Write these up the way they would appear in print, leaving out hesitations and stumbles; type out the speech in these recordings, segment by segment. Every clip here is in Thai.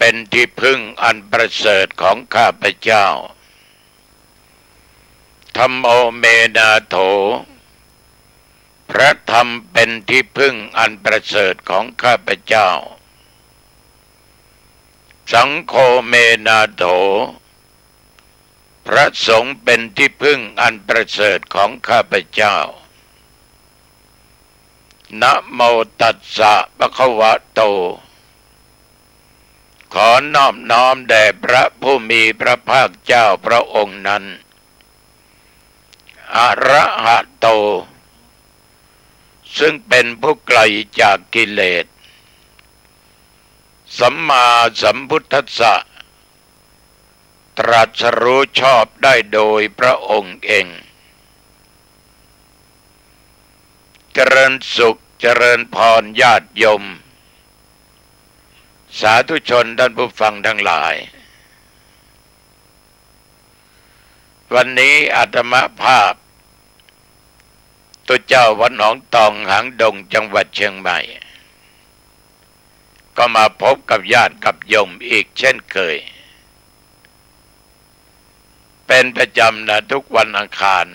เป็นที่พึ่งอันประเสริฐของข้าพเจ้าธัมโมเมนาโถพระธรรมเป็นที่พึ่งอันประเสริฐของข้าพเจ้าสังโฆเมนาโถพระสงฆ์เป็นที่พึ่งอันประเสริฐของข้าพเจ้านะโมตัสสะภะคะวะโตขอนอบน้อมแด่พระผู้มีพระภาคเจ้าพระองค์นั้นอะระหะโตซึ่งเป็นผู้ไกลจากกิเลสสัมมาสัมพุทธัสสะตรัสรู้ชอบได้โดยพระองค์เองเจริญสุขเจริญพรญาติโยมสาธุชนท่านผู้ฟังทั้งหลายวันนี้อาตมาภาพตัวเจ้าวัดหนองตองหางดงจังหวัดเชียงใหม่ก็มาพบกับญาติกับโยมอีกเช่นเคยเป็นประจำนะทุกวันอังคาร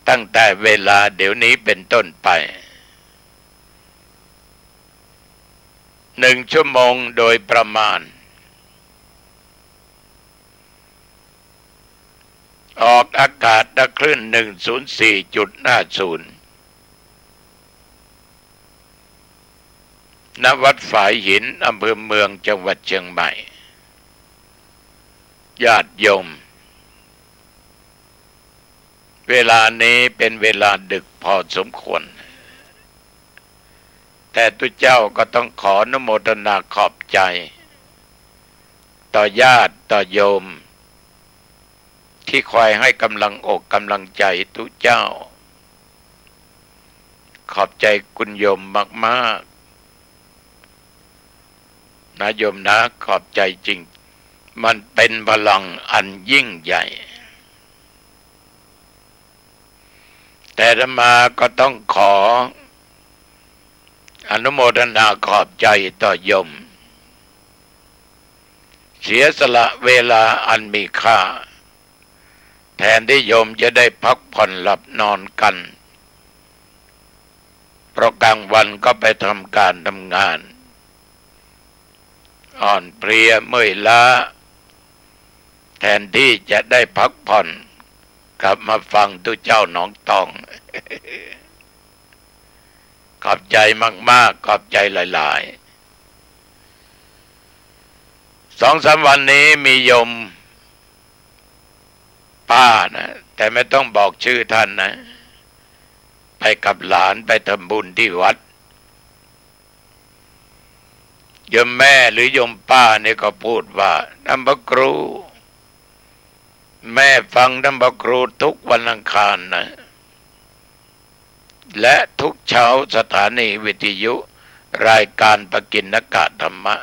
ตั้งแต่เวลาเดี๋ยวนี้เป็นต้นไป1 ชั่วโมงโดยประมาณออกอากาศณคลื่น 104.50 ณ วัดฝายหินอำเภอเมืองจังหวัดเชียงใหม่ญาติโยมเวลานี้เป็นเวลาดึกพอสมควรแต่ตุเจ้าก็ต้องขออนุโมทนาขอบใจต่อญาติต่อโยมที่คอยให้กำลังอกกำลังใจตุเจ้าขอบใจคุณโยมมากๆนะโยมนะขอบใจจริงมันเป็นพลังอันยิ่งใหญ่แต่อาตมาก็ต้องขออนุโมทนาขอบใจต่อโยมเสียสละเวลาอันมีค่าแทนที่โยมจะได้พักผ่อนหลับนอนกันเพราะกลางวันก็ไปทำการทำงานอ่อนเพลียเมื่อยล้าแทนที่จะได้พักผ่อนกลับมาฟังตุเจ้าหนองตอง ขอบใจมากๆขอบใจหลายๆ2-3 วันนี้มีโยมป้านะแต่ไม่ต้องบอกชื่อท่านนะไปกับหลานไปทำบุญที่วัดโยมแม่หรือโยมป้าเนี่ยก็พูดว่าน้ำพระครูแม่ฟังน้ำพระครูทุกวันอังคารนะและทุกเช้าสถานีวิทยุรายการปกิณกะธรรมะ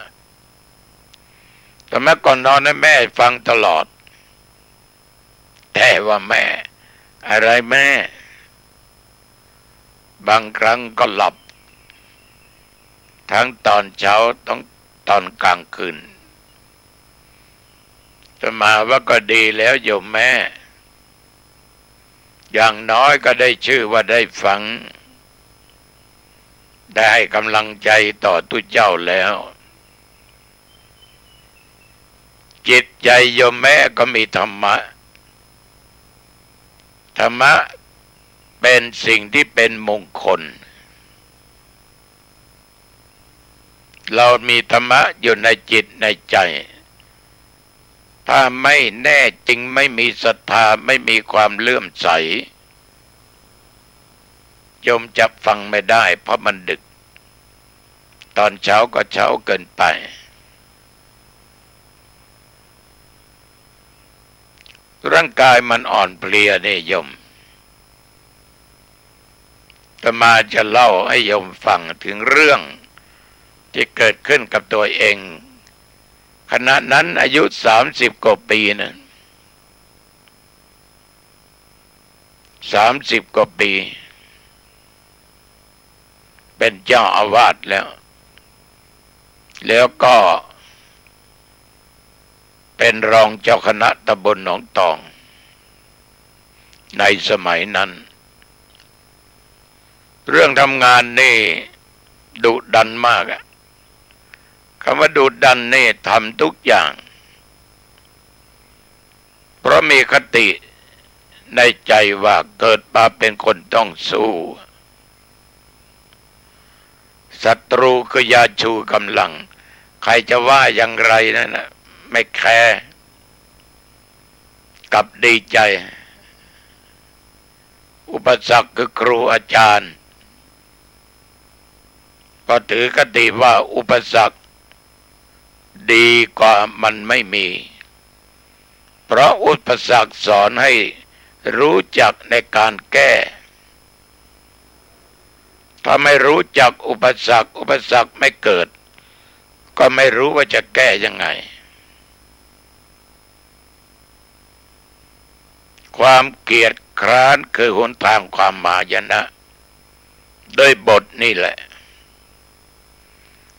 แต่เมื่อก่อนนอนนะแม่ฟังตลอดแต่ว่าแม่อะไรแม่บางครั้งก็หลับทั้งตอนเช้าต้องตอนกลางคืนจะมาว่าก็ดีแล้วโยมแม่อย่างน้อยก็ได้ชื่อว่าได้ฟังได้ให้กำลังใจต่อตุเจ้าแล้วจิตใจโยมแม่ก็มีธรรมะธรรมะเป็นสิ่งที่เป็นมงคลเรามีธรรมะอยู่ในจิตในใจถ้าไม่แน่จริงไม่มีศรัทธาไม่มีความเลื่อมใสโยมจะฟังไม่ได้เพราะมันดึกตอนเช้าก็เช้าเกินไปร่างกายมันอ่อนเพลียนี่โยมอาตมาจะเล่าให้โยมฟังถึงเรื่องที่เกิดขึ้นกับตัวเองขณะนั้นอายุ30 กว่าปีนะ30 กว่าปีเป็นเจ้าอาวาสแล้ว แล้วก็เป็นรองเจ้าคณะตำบลหนองตองในสมัยนั้นเรื่องทำงานนี่ดุดันมากอะคำว่าดุดันนี่ทำทุกอย่างเพราะมีคติในใจว่าเกิดมาเป็นคนต้องสู้ศัตรูก็อย่าชูกำลังใครจะว่าอย่างไรนั่นนะไม่แคร์กับดีใจอุปสรรคคือครูอาจารย์ก็ถือคติว่าอุปสรรคดีกว่ามันไม่มีเพราะอุปสรรคสอนให้รู้จักในการแก้ถ้าไม่รู้จักอุปสรรคไม่เกิดก็ไม่รู้ว่าจะแก้ยังไงความเกียจคร้านคือหนทางความมายนะโดยบทนี่แหละ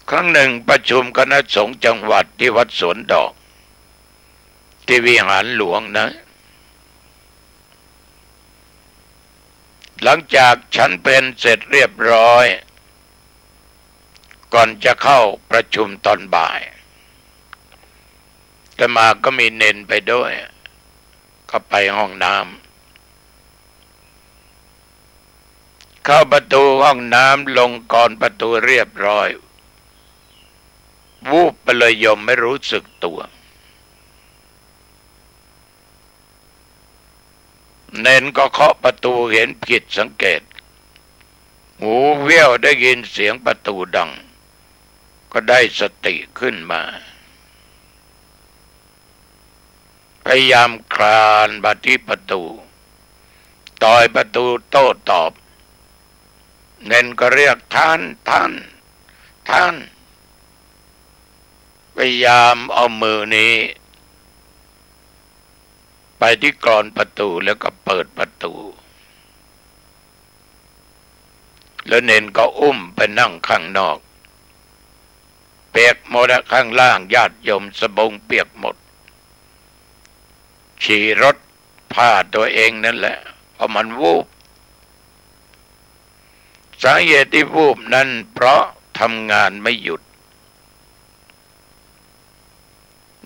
ครั้งหนึ่งประชุมคณะสงฆ์จังหวัดที่วัดสวนดอกที่วิหารหลวงนะหลังจากฉันเพลเสร็จเรียบร้อยก่อนจะเข้าประชุมตอนบ่ายแต่มาก็มีเนนไปด้วยก็ไปห้องน้ำเข้าประตูห้องน้ำลงก่อนประตูเรียบร้อยวูบไปเลยยมไม่รู้สึกตัวเนนก็เคาะประตูเห็นผิดสังเกตหูเวี่ยวได้ยินเสียงประตูดังก็ได้สติขึ้นมาพยายามคลานมาที่ประตูต่อยประตูโต้ตอบเนนก็เรียกท่านพยายามเอามือนี้ไปที่กรอนประตูแล้วก็เปิดประตูแล้วเนนก็อุ้มไปนั่งข้างนอกเปียกหมดข้างล่างญาติโยมสบงเปียกหมดขี่รถผ้าตัวเองนั่นแหละเพราะมันวูบสาเหตุที่วูบนั้นเพราะทำงานไม่หยุด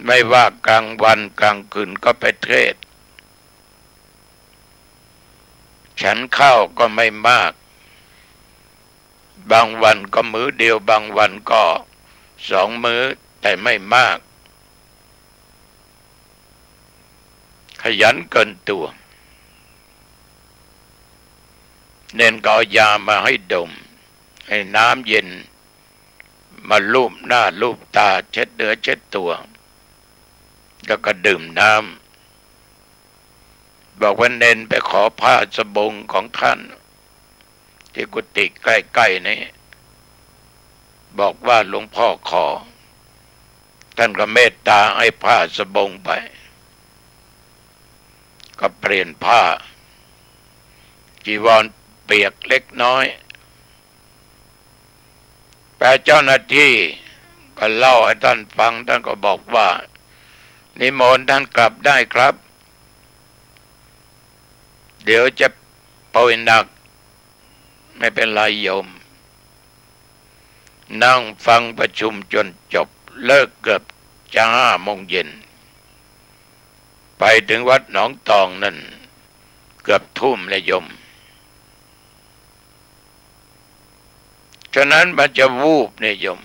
ไม่ว่ากลางวันกลางคืนก็ไปเทศฉันข้าวก็ไม่มากบางวันก็มื้อเดียวบางวันก็2 มื้อแต่ไม่มากขยันเกินตัวเน้นก็เอายามาให้ดมให้น้ำเย็นมาลูบหน้าลูบตาเช็ดเนื้อเช็ดตัวแล้วก็ดื่มน้ำบอกว่าเน้นไปขอผ้าสบงของท่านที่กุฏิใกล้ๆนี้บอกว่าหลวงพ่อขอท่านก็เมตตาให้ผ้าสบงไปก็เปลี่ยนผ้าจีวรเปียกเล็กน้อยแต่เจ้าหน้าที่ก็เล่าให้ท่านฟังท่านก็บอกว่านิมนต์ท่านกลับได้ครับเดี๋ยวจะป่วยหนักไม่เป็นไรโยมนั่งฟังประชุมจนจบเลิกเกือบจะ5 โมงเย็นไปถึงวัดหนองตองนั่นเกือบทุ่มเลยโยมฉะนั้นมันจะวูบเนี่ยโยม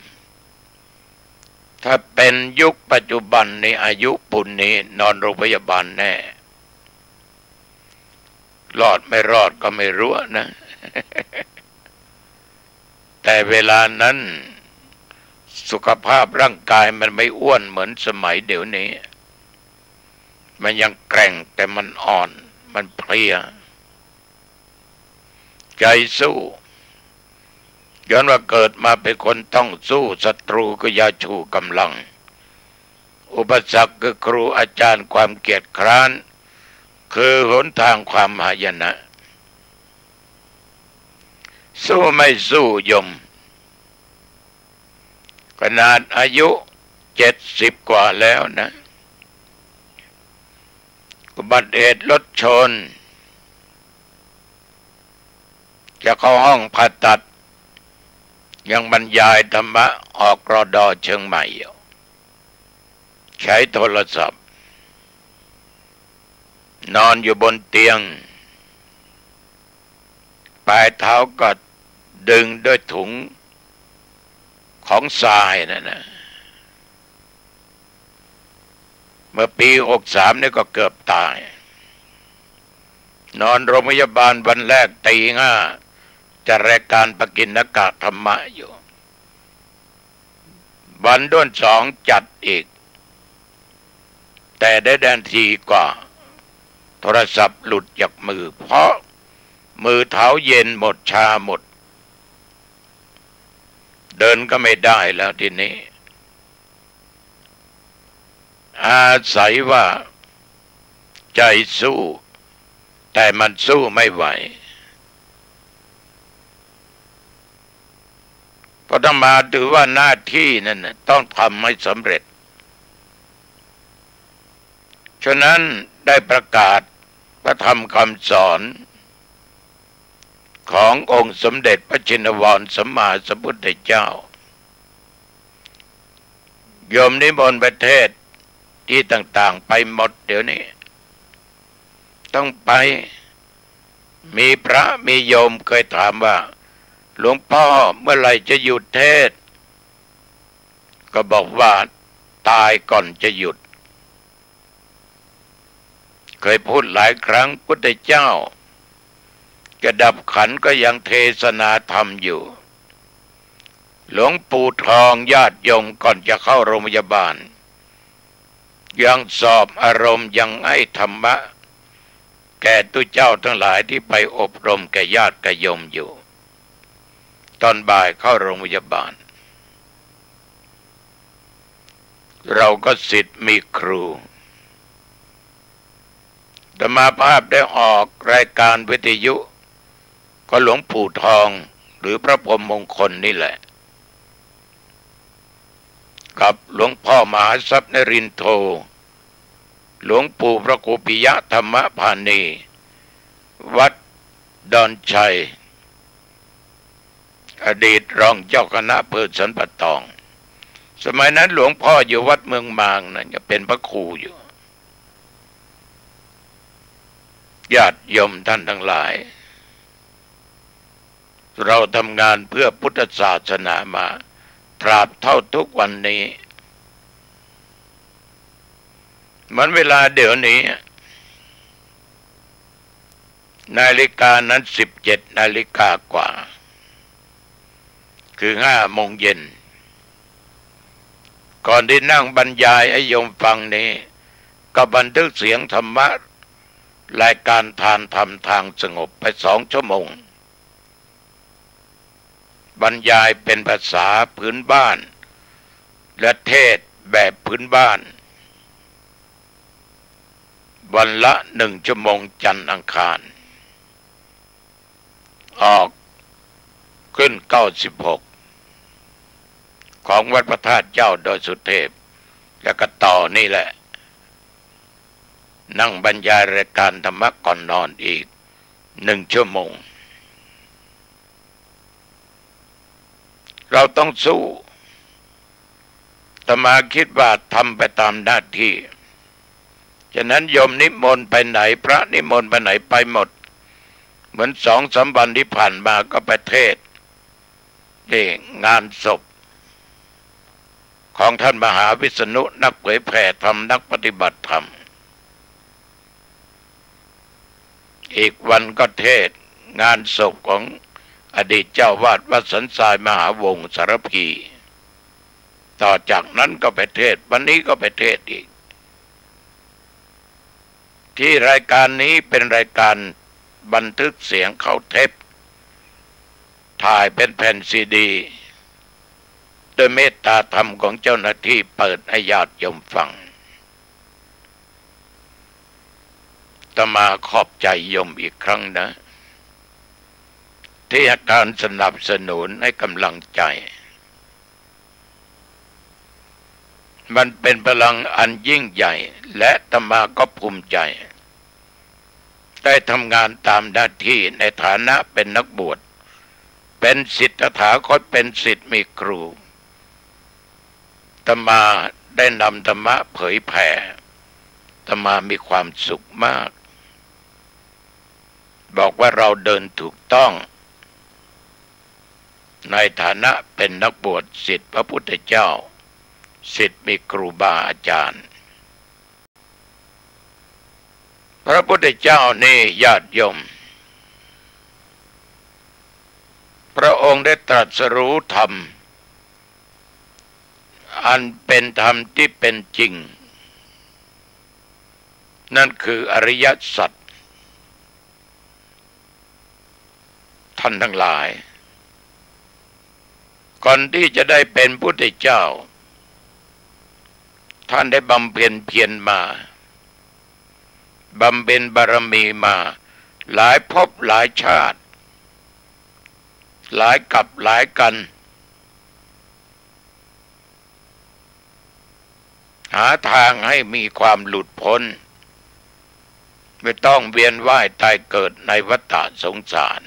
ถ้าเป็นยุคปัจจุบันในอายุปุ่นนี้นอนโรงพยาบาลแน่รอดไม่รอดก็ไม่รู้นะ แต่เวลานั้นสุขภาพร่างกายมันไม่อ้วนเหมือนสมัยเดี๋ยวนี้มันยังแกร่งแต่มันอ่อนมันเพลียใจสู้ย้อนว่าเกิดมาเป็นคนต้องสู้ศัตรูก็อย่าชูกำลังอุปสรรคคือครูอาจารย์ความเกียจคร้านคือหนทางความหายนะสู้ไม่สู้ยม ขนาดอายุ70 กว่าแล้วนะอุบัติเหตุรถชนจะเข้าห้องผ่าตัดยังบรรยายธรรมะออกรอดอเชียงใหม่อยู่ใช้โทรศัพท์นอนอยู่บนเตียงปลายเท้าก็ดึงด้วยถุงของทรายนั่นนะเมื่อปี63นี่ก็เกือบตายนอนโรงพยาบาลวันแรกตี 5จะรายการปกิณกะธรรมะอยู่วันด้วน2จัดอีกแต่ได้นาทีกว่าโทรศัพท์หลุดจากมือเพราะมือเท้าเย็นหมดชาหมดเดินก็ไม่ได้แล้วทีนี้อาศัยว่าใจสู้แต่มันสู้ไม่ไหวเพราะธรรมาถือว่าหน้าที่นั่นต้องทำให้สำเร็จฉะนั้นได้ประกาศพระธรรมคำสอนขององค์สมเด็จพระชินวรสัมมาสัมพุทธเจ้าโยมนิมนต์ประเทศที่ต่างๆไปหมดเดี๋ยวนี้ต้องไปมีพระมีโยมเคยถามว่าหลวงพ่อเมื่อไหร่จะหยุดเทศก็บอกว่าตายก่อนจะหยุดเคยพูดหลายครั้งพุทธเจ้าจะดับขันก็ยังเทศนาธรรมอยู่หลวงปู่ทองญาติโยมก่อนจะเข้าโรงพยาบาลยังสอบอารมณ์ยังให้ธรรมะแก่ตุเจ้าทั้งหลายที่ไปอบรมแก่ญาติกโยมอยู่ตอนบ่ายเข้าโรงพยาบาลเราก็ศิษย์มีครูอาตมาภาพได้ออกรายการวิทยุก็หลวงปู่ทองหรือพระพรหมมงคลนี่แหละกับหลวงพ่อมหาทรัพย์นรินทร์โทหลวงปู่พระครูปิยะธรรมพานีวัดดอนชัยอดีตรองเจ้าคณะอำเภอสันป่าตองสมัยนั้นหลวงพ่ออยู่วัดเมืองมางนั่นจะเป็นพระครูอยู่ญาติโยมท่านทั้งหลายเราทำงานเพื่อพุทธศาสนามาตราบเท่าทุกวันนี้มันเวลาเดี๋ยวนี้นาฬิกานั้น17 นาฬิกากว่าคือ5 โมงเย็นก่อนที่นั่งบรรยายให้โยมฟังนี้ก็บันทึกเสียงธรรมะรายการทานธรรมทางสงบไป2 ชั่วโมงบรรยายเป็นภาษาพื้นบ้านและเทศแบบพื้นบ้านวันละ1 ชั่วโมงจันทร์อังคารออกขึ้น96ของวัดพระธาตุเจ้าดอยสุเทพแล้วก็ต่อนี่แหละนั่งบรรยายรายการธรรมะก่อนนอนอีก1 ชั่วโมงเราต้องสู้อาตมาคิดว่าทำไปตามหน้าที่ฉะนั้นโยมนิมนต์ไปไหนพระนิมนต์ไปไหนไปหมดเหมือน2-3 วันที่ผ่านมาก็ไปเทศนี่งานศพของท่านมหาวิษณุนักเผยแผ่ธรรมนักปฏิบัติธรรมอีกวันก็เทศงานศพของอดีตเจ้าวาดวัดสันทรายมหาวงศ์สารพีต่อจากนั้นก็ไปเทศวันนี้ก็ไปเทศอีกที่รายการนี้เป็นรายการบันทึกเสียงเข้าเทปถ่ายเป็นแผ่นซีดีโดยเมตตาธรรมของเจ้าหน้าที่เปิดให้ญาติโยมฟังอาตมาขอบใจโยมอีกครั้งนะที่ให้การสนับสนุนให้กำลังใจ มันเป็นพลังอันยิ่งใหญ่และอาตมาก็ภูมิใจได้ทำงานตามหน้าที่ในฐานะเป็นนักบวชเป็นศิษย์ตถาคตเป็นศิษย์มีครูอาตมาได้นำธรรมะเผยแผ่อาตมามีความสุขมากบอกว่าเราเดินถูกต้องในฐานะเป็นนักบวชศิษย์พระพุทธเจ้าศิษย์มีครูบาอาจารย์พระพุทธเจ้านี่ญาติโยมพระองค์ได้ตรัสรู้ธรรมอันเป็นธรรมที่เป็นจริงนั่นคืออริยสัจท่านทั้งหลายก่อนที่จะได้เป็นพุทธเจ้าท่านได้บำเพ็ญเพียรมาบำเพ็ญบารมีมาหลายภพหลายชาติหลายกับหลายกันหาทางให้มีความหลุดพ้นไม่ต้องเวียนว่ายตายเกิดในวัฏสงสาร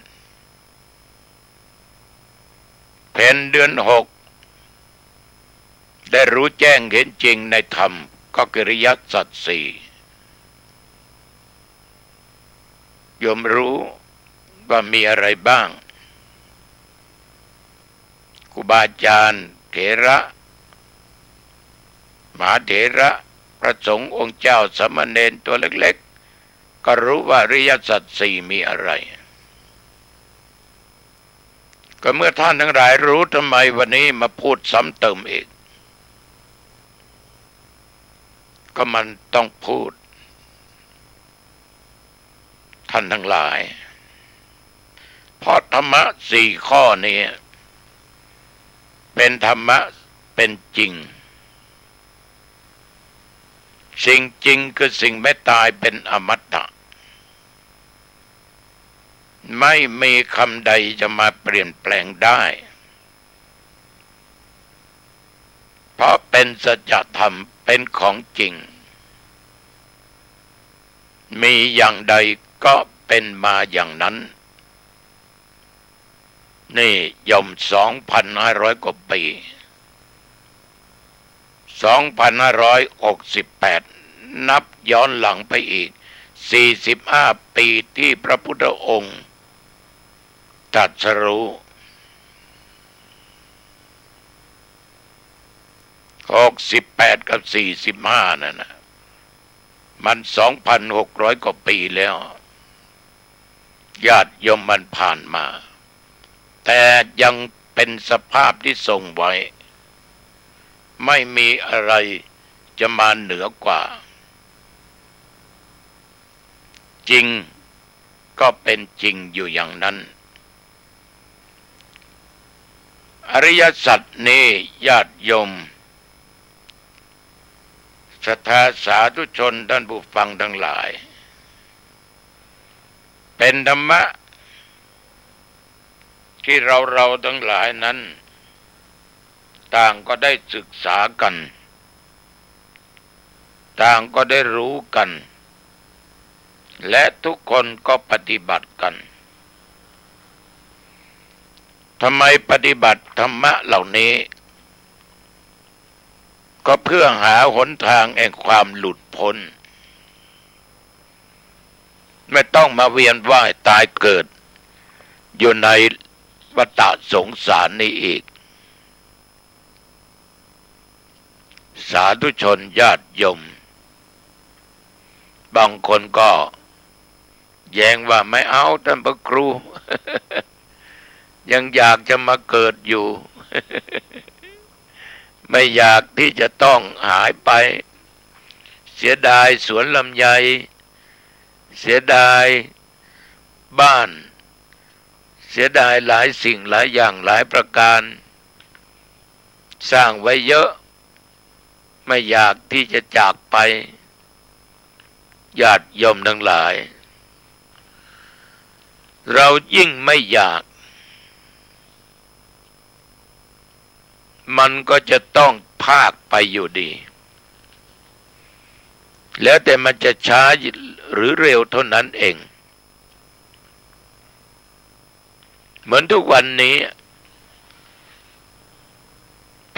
เพ็ญเดือน6ได้รู้แจ้งเห็นจริงในธรรมก็คืออริยสัจสี่โยมรู้ว่ามีอะไรบ้างครูบาอาจารย์เถระมหาเถระพระสงฆ์องค์เจ้าสามเณรตัวเล็กๆก็รู้ว่าอริยสัจสี่มีอะไรก็เมื่อท่านทั้งหลายรู้ทำไมวันนี้มาพูดซ้ำเติมอีกก็มันต้องพูดท่านทั้งหลายเพราะธรรมะ4 ข้อนี้เป็นธรรมะเป็นจริงสิ่งจริงคือสิ่งไม่ตายเป็นอมตะไม่มีคำใดจะมาเปลี่ยนแปลงได้เพราะเป็นสัจธรรมเป็นของจริงมีอย่างใดก็เป็นมาอย่างนั้นนี่ย่อม 2,500 กว่าปี 2,568 นับย้อนหลังไปอีก45 ปีที่พระพุทธองค์ตรัสรู้68กับ45นั่นนะมัน 2,600 กว่าปีแล้วญาติโยมมันผ่านมาแต่ยังเป็นสภาพที่ทรงไว้ไม่มีอะไรจะมาเหนือกว่าจริงก็เป็นจริงอยู่อย่างนั้นอริยสัจนี้ญาติโยมศรัทธาสาธุชนท่านผู้ฟังทั้งหลายเป็นธรรมะที่เราทั้งหลายนั้นต่างก็ได้ศึกษากันต่างก็ได้รู้กันและทุกคนก็ปฏิบัติกันทำไมปฏิบัติธรรมะเหล่านี้ก็เพื่อหาหนทางแห่งความหลุดพ้นไม่ต้องมาเวียนว่ายตายเกิดอยู่ในวัฏสงสารนี้อีกสาธุชนญาติโยมบางคนก็แย้งว่าไม่เอาท่านพระครู ยังอยากจะมาเกิดอยู่ ไม่อยากที่จะต้องหายไปเสียดายสวนลำไยเสียดายบ้านเสียดายหลายสิ่งหลายอย่างหลายประการสร้างไว้เยอะไม่อยากที่จะจากไปญาติโยมทั้งหลายเรายิ่งไม่อยากมันก็จะต้องพากไปอยู่ดี แล้วแต่มันจะช้าหรือเร็วเท่านั้นเองเหมือนทุกวันนี้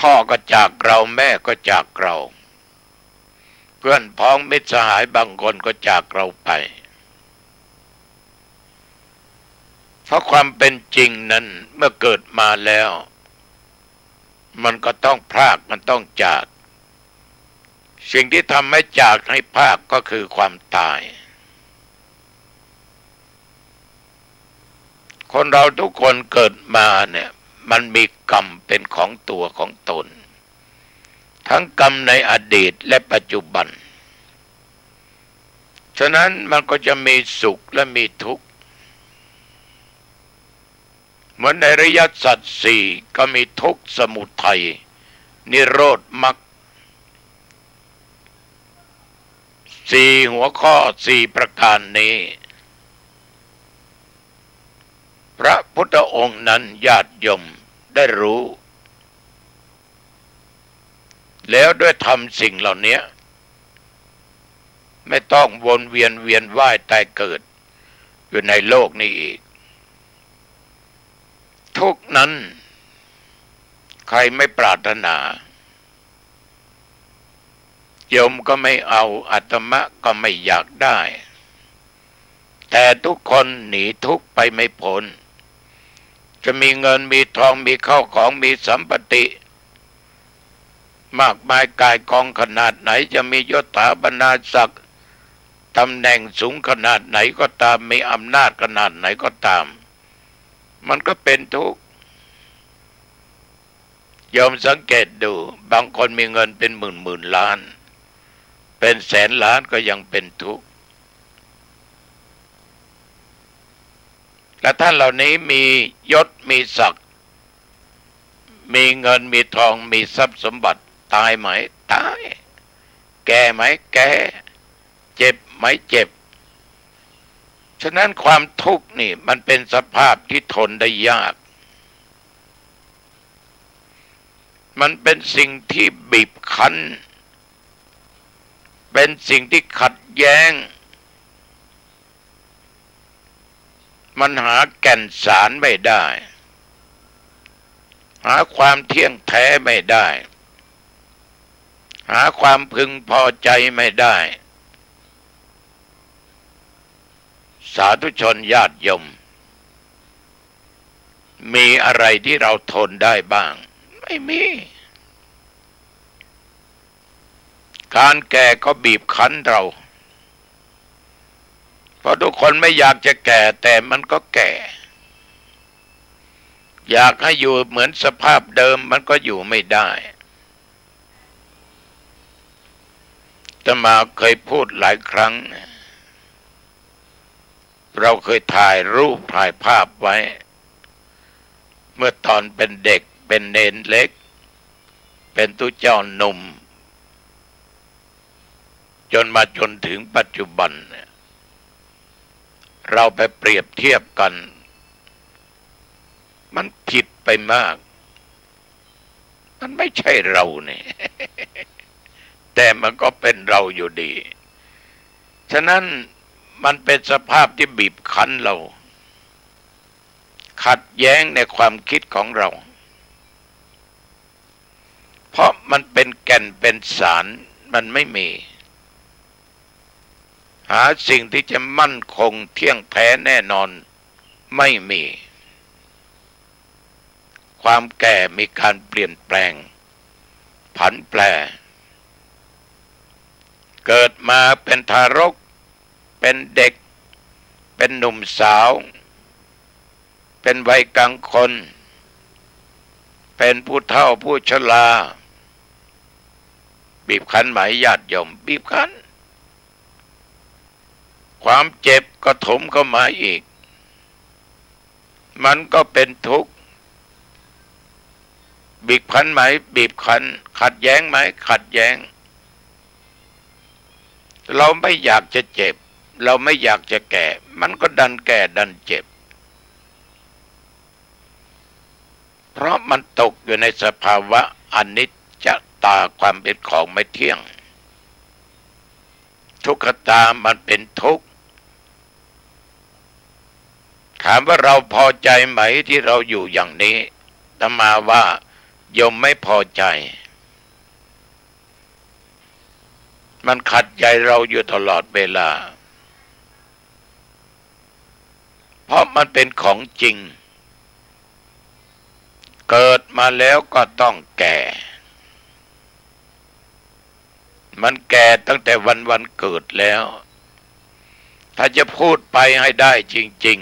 พ่อก็จากเราแม่ก็จากเราเพื่อนพ้องมิตรสหายบางคนก็จากเราไปเพราะความเป็นจริงนั้นเมื่อเกิดมาแล้วมันก็ต้องพรากมันต้องจากสิ่งที่ทำให้จากให้พรากก็คือความตายคนเราทุกคนเกิดมาเนี่ยมันมีกรรมเป็นของตัวของตนทั้งกรรมในอดีตและปัจจุบันฉะนั้นมันก็จะมีสุขและมีทุกข์เหมือนในอริยสัจสี่ก็มีทุกข์สมุทัยนิโรธมรรคสี่หัวข้อสี่ประการนี้พระพุทธองค์นั้นญาติโยมได้รู้แล้วด้วยทำสิ่งเหล่านี้ไม่ต้องวนเวียนว่ายตายเกิดอยู่ในโลกนี้อีกทุกนั้นใครไม่ปรารถนาโยมก็ไม่เอาอาตมะก็ไม่อยากได้แต่ทุกคนหนีทุกข์ไปไม่พ้นจะมีเงินมีทองมีข้าวของมีสัมปติมากมายกายกองขนาดไหนจะมียศถาบรรดาศักดิ์ตำแหน่งสูงขนาดไหนก็ตามมีอำนาจขนาดไหนก็ตามมันก็เป็นทุกข์โยมสังเกตดูบางคนมีเงินเป็นหมื่นล้านเป็นแสนล้านก็ยังเป็นทุกข์และท่านเหล่านี้มียศมีศักดิ์มีเงินมีทองมีทรัพย์สมบัติตายไหมตายแก่ไหมแก่เจ็บไหมเจ็บฉะนั้นความทุกข์นี่มันเป็นสภาพที่ทนได้ยากมันเป็นสิ่งที่บีบคั้นเป็นสิ่งที่ขัดแย้งมันหาแก่นสารไม่ได้หาความเที่ยงแท้ไม่ได้หาความพึงพอใจไม่ได้สาธุชนญาติโยมมีอะไรที่เราทนได้บ้างไม่มีการแก่ก็บีบคั้นเราเพราะทุกคนไม่อยากจะแก่แต่มันก็แก่อยากให้อยู่เหมือนสภาพเดิมมันก็อยู่ไม่ได้อาตมาเคยพูดหลายครั้งเราเคยถ่ายรูปถ่ายภาพไว้เมื่อตอนเป็นเด็กเป็นเนนเล็กเป็นตุเจ้าหนุ่มจนถึงปัจจุบันเราไปเปรียบเทียบกันมันผิดไปมากมันไม่ใช่เราเนี่ย แต่มันก็เป็นเราอยู่ดีฉะนั้นมันเป็นสภาพที่บีบคั้นเราขัดแย้งในความคิดของเราเพราะมันเป็นแก่นเป็นสารมันไม่มีหาสิ่งที่จะมั่นคงเที่ยงแท้แน่นอนไม่มีความแก่มีการเปลี่ยนแปลงผันแปรเกิดมาเป็นทารกเป็นเด็กเป็นหนุ่มสาวเป็นวัยกลางคนเป็นผู้เฒ่าผู้ชราบีบคั้นไหมญาติโยมบีบคั้นความเจ็บก็ถมเข้ามาอีกมันก็เป็นทุกข์บีบคั้นไหมบีบคั้นขัดแย้งไหมขัดแย้งเราไม่อยากจะเจ็บเราไม่อยากจะแก่มันก็ดันแก่ดันเจ็บเพราะมันตกอยู่ในสภาวะอนิจจตาความเป็นของไม่เที่ยง ทุกขตามันเป็นทุกข์ถามว่าเราพอใจไหมที่เราอยู่อย่างนี้อาตมาว่าโยมไม่พอใจมันขัดใจเราอยู่ตลอดเวลาเพราะมันเป็นของจริงเกิดมาแล้วก็ต้องแก่มันแก่ตั้งแต่วันเกิดแล้วถ้าจะพูดไปให้ได้จริง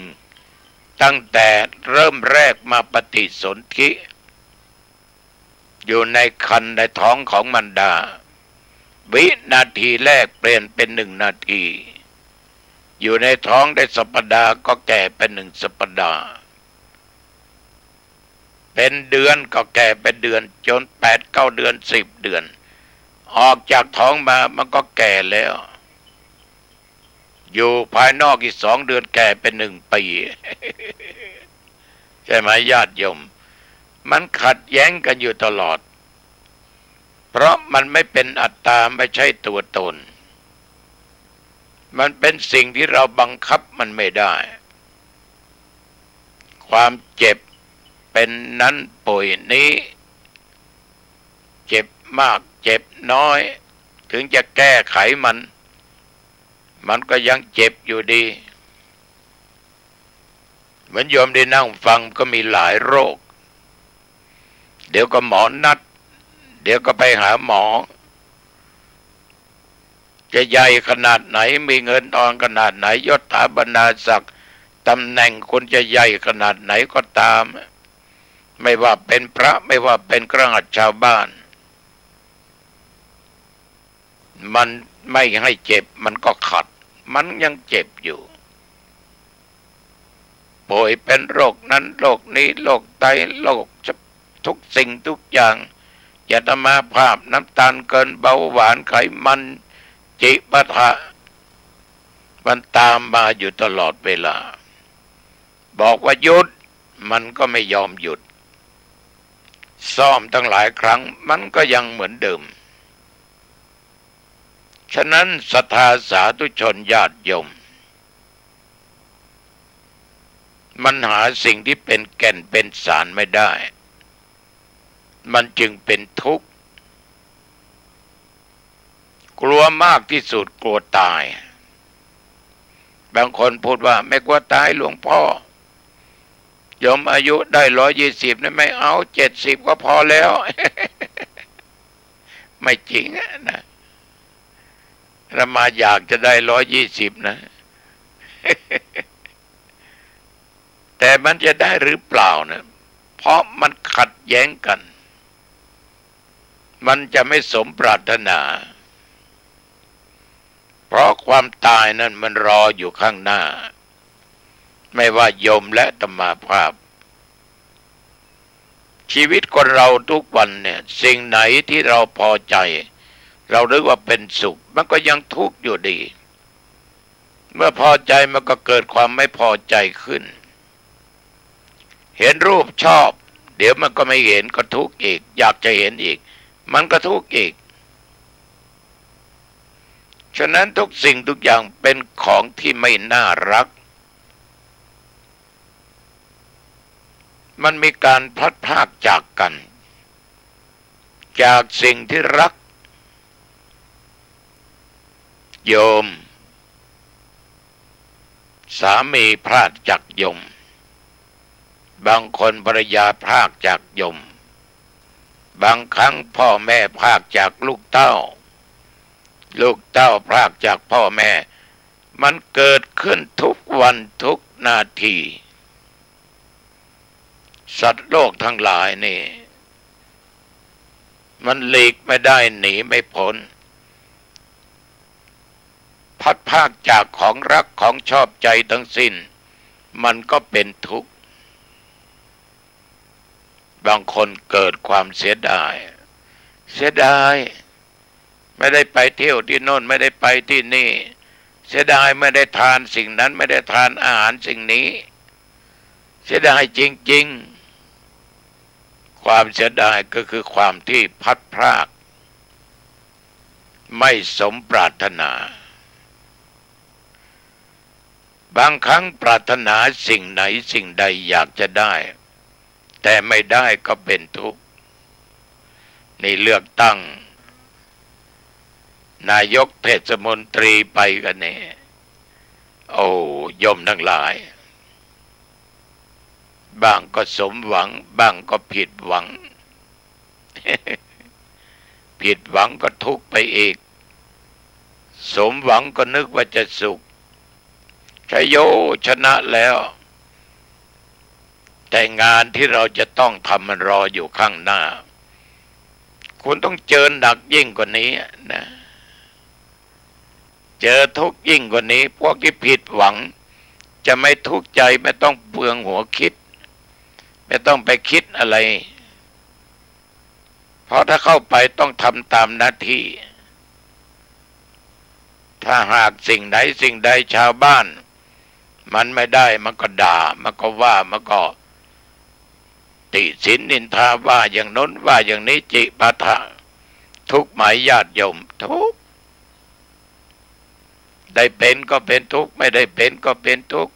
ๆตั้งแต่เริ่มแรกมาปฏิสนธิอยู่ในครรภ์ในท้องของมารดาวินาทีแรกเปลี่ยนเป็น1 นาทีอยู่ในท้องได้สัปดาห์ก็แก่เป็น1 สัปดาห์เป็นเดือนก็แก่เป็นเดือนจน8-9 เดือน10 เดือนออกจากท้องมามันก็แก่แล้วอยู่ภายนอกอีก2 เดือนแก่เป็น1 ปี ใช่ไหมญาติโยมมันขัดแย้งกันอยู่ตลอดเพราะมันไม่เป็นอัตตาไม่ใช่ตัวตนมันเป็นสิ่งที่เราบังคับมันไม่ได้ความเจ็บเป็นนั้นป่วยนี้เจ็บมากเจ็บน้อยถึงจะแก้ไขมันก็ยังเจ็บอยู่ดีเหมือนโยมได้นั่งฟังก็มีหลายโรคเดี๋ยวก็หมอนัดเดี๋ยวก็ไปหาหมอจะใหญ่ขนาดไหนมีเงินทองขนาดไหนยศถาบรรดาศักดิ์ตำแหน่งคนจะใหญ่ขนาดไหนก็ตามไม่ว่าเป็นพระไม่ว่าเป็นกระหัตถ์ชาวบ้านมันไม่ให้เจ็บมันก็ขัดมันยังเจ็บอยู่ป่วยเป็นโรคนั้นโรคนี้โรคไตโรคทุกสิ่งทุกอย่างยาตมาภาพน้ำตาลเกินเบาหวานไขมันจิปะทะมันตามมาอยู่ตลอดเวลาบอกว่าหยุดมันก็ไม่ยอมหยุดซ่อมตั้งหลายครั้งมันก็ยังเหมือนเดิมฉะนั้นศรัทธาสาธุชนญาติโยมมันหาสิ่งที่เป็นแก่นเป็นสารไม่ได้มันจึงเป็นทุกข์กลัวมากที่สุดกลัวตายบางคนพูดว่าไม่กลัวตายหลวงพ่อโยมอายุได้120นะไม่เอา70ก็พอแล้ว ไม่จริงนะเรามาอยากจะได้120นะ แต่มันจะได้หรือเปล่านะเพราะมันขัดแย้งกันมันจะไม่สมปรารถนาเพราะความตายนั้นมันรออยู่ข้างหน้าไม่ว่าโยมและอาตมาภาพชีวิตคนเราทุกวันเนี่ยสิ่งไหนที่เราพอใจเราเรียกว่าเป็นสุขมันก็ยังทุกข์อยู่ดีเมื่อพอใจมันก็เกิดความไม่พอใจขึ้นเห็นรูปชอบเดี๋ยวมันก็ไม่เห็นก็ทุกข์อีกอยากจะเห็นอีกมันก็ทุกข์อีกฉะนั้นทุกสิ่งทุกอย่างเป็นของที่ไม่น่ารักมันมีการพลัดพรากจากกันจากสิ่งที่รักโยมสามีพรากจากโยมบางคนภรรยาพรากจากโยมบางครั้งพ่อแม่พรากจากลูกเต้าลูกเต้าพรากจากพ่อแม่มันเกิดขึ้นทุกวันทุกนาทีสัตว์โลกทั้งหลายนี่มันหลีกไม่ได้หนีไม่พ้นพัดพากจากของรักของชอบใจทั้งสิ้นมันก็เป็นทุกข์บางคนเกิดความเสียดายไม่ได้ไปเที่ยวที่โน่นไม่ได้ไปที่นี่เสียดายไม่ได้ทานสิ่งนั้นไม่ได้ทานอาหารสิ่งนี้เสียดายจริงๆความเสียดายก็คือความที่พัดพรากไม่สมปรารถนา บางครั้งปรารถนาสิ่งไหนสิ่งใดอยากจะได้แต่ไม่ได้ก็เป็นทุกข์นี่เลือกตั้งนายกเทศมนตรีไปกันเนี่ยโอ้โยมทั้งหลายบ้างก็สมหวังบ้างก็ผิดหวัง ผิดหวังก็ทุกข์ไปอีกสมหวังก็นึกว่าจะสุขชัยโยชนะแล้วแต่งานที่เราจะต้องทำมันรออยู่ข้างหน้าคุณต้องเจอหนักยิ่งกว่านี้นะเจอทุกข์ยิ่งกว่านี้พวกที่ผิดหวังจะไม่ทุกข์ใจไม่ต้องเปลืองหัวคิดไม่ต้องไปคิดอะไรเพราะถ้าเข้าไปต้องทำตามหน้าที่ถ้าหากสิ่งไหนสิ่งใดชาวบ้านมันไม่ได้มันก็ด่ามันก็ว่ามันก็ติฉินนินทาว่าอย่างน้นว่าอย่างนี้จิปาถะทุกข์หมายญาติโยมทุกข์ได้เป็นก็เป็นทุกข์ไม่ได้เป็นก็เป็นทุกข์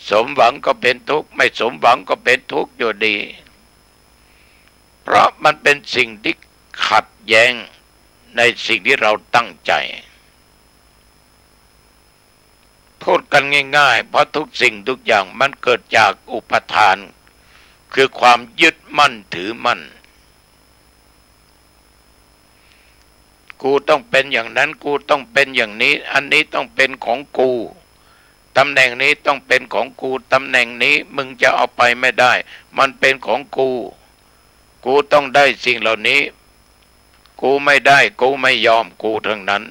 สมหวังก็เป็นทุกข์ไม่สมหวังก็เป็นทุกข์อยู่ดีเพราะมันเป็นสิ่งที่ขัดแย้งในสิ่งที่เราตั้งใจพูดกันง่ายๆเพราะทุกสิ่งทุกอย่างมันเกิดจากอุปทานคือความยึดมั่นถือมั่นกูต้องเป็นอย่างนั้นกูต้องเป็นอย่างนี้อันนี้ต้องเป็นของกูตำแหน่งนี้ต้องเป็นของกูตำแหน่งนี้มึงจะเอาไปไม่ได้มันเป็นของกูกูต้องได้สิ่งเหล่านี้กูไม่ได้กูไม่ยอมกูทั้งนั้น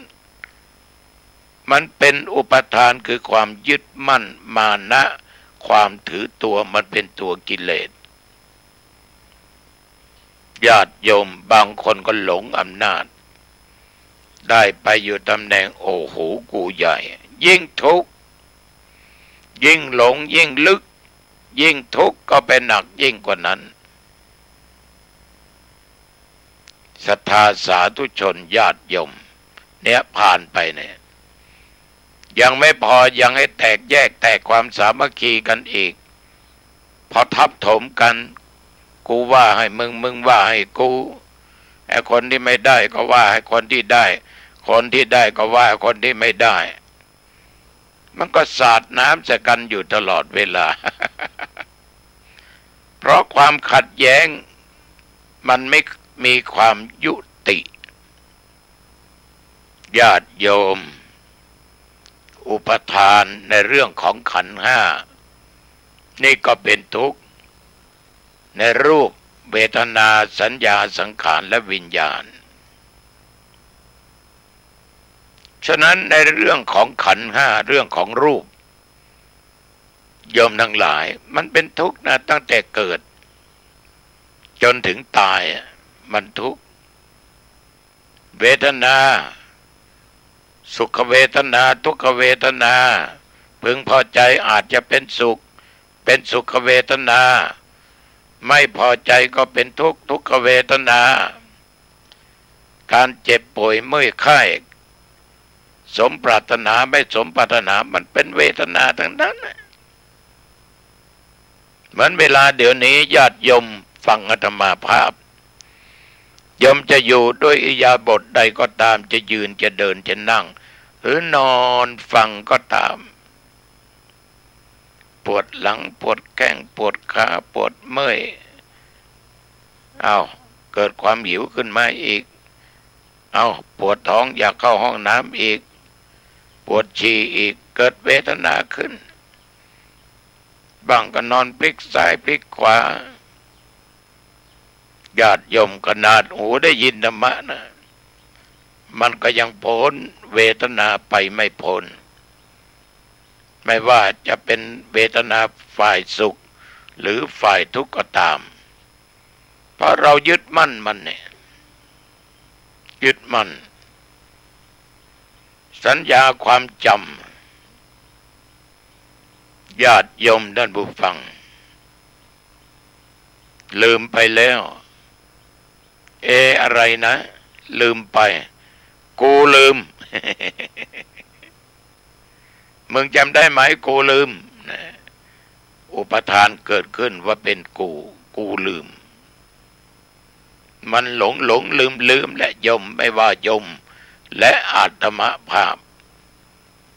มันเป็นอุปทานคือความยึดมั่นมานะความถือตัวมันเป็นตัวกิเลสญาติโยมบางคนก็หลงอำนาจได้ไปอยู่ตำแหน่งโอ้โหกูใหญ่ยิ่งทุกข์ยิ่งหลงยิ่งลึกยิ่งทุกข์ก็เป็นหนักยิ่งกว่านั้นศรัทธาสาธุชนญาติโยมเนี่ยผ่านไปเนี่ยยังไม่พอยังให้แตกแยกแตกความสามัคคีกันอีกพอทับถมกันกูว่าให้มึงว่าให้กูไอ้คนที่ไม่ได้ก็ว่าให้คนที่ได้คนที่ได้ก็ว่าคนที่ไม่ได้มันก็สาดน้ำใส่กันอยู่ตลอดเวลา เพราะความขัดแย้งมันไม่มีความยุติญาติโยมอุปทานในเรื่องของขันธ์ห้านี่ก็เป็นทุกข์ในรูปเวทนาสัญญาสังขารและวิญญาณฉะนั้นในเรื่องของขันธ์ห้าเรื่องของรูปโยมทั้งหลายมันเป็นทุกข์นะตั้งแต่เกิดจนถึงตายมันทุกข์เวทนาสุขเวทนาทุกขเวทนาพึงพอใจอาจจะเป็นสุขเป็นสุขเวทนาไม่พอใจก็เป็นทุกข์ทุกขเวทนาการเจ็บป่วยเมื่อยไข้สมปรารถนาไม่สมปรารถนามันเป็นเวทนาทั้งนั้นเหมือนเวลาเดี๋ยวนี้ญาติโยมฟังอาตมาภาพโยมจะอยู่ด้วยอิริยาบถใดก็ตามจะยืนจะเดินจะนั่งหรือนอนฟังก็ตามปวดหลังปวดแข้งปวดขาปวดเมื่อยเกิดความหิวขึ้นมาอีกปวดท้องอยากเข้าห้องน้ำอีกปวดฉี่อีกเกิดเวทนาขึ้นบางก็นอนพลิกซ้ายพลิกขวาญาติโยมขนาดหูได้ยินธรรมะนะมันก็ยังพ้นเวทนาไปไม่พ้นไม่ว่าจะเป็นเวทนาฝ่ายสุขหรือฝ่ายทุกข์ก็ตามเพราะเรายึดมั่นมันเนี่ยยึดมั่นสัญญาความจำญาติโยมท่านผู้ฟังลืมไปแล้วอะไรนะลืมไปกูลืม มึงจำได้ไหมกูลืมนะอุปทานเกิดขึ้นว่าเป็นกูลืมมันหลงลืมและยมไม่ว่ายมและอาตมภาพ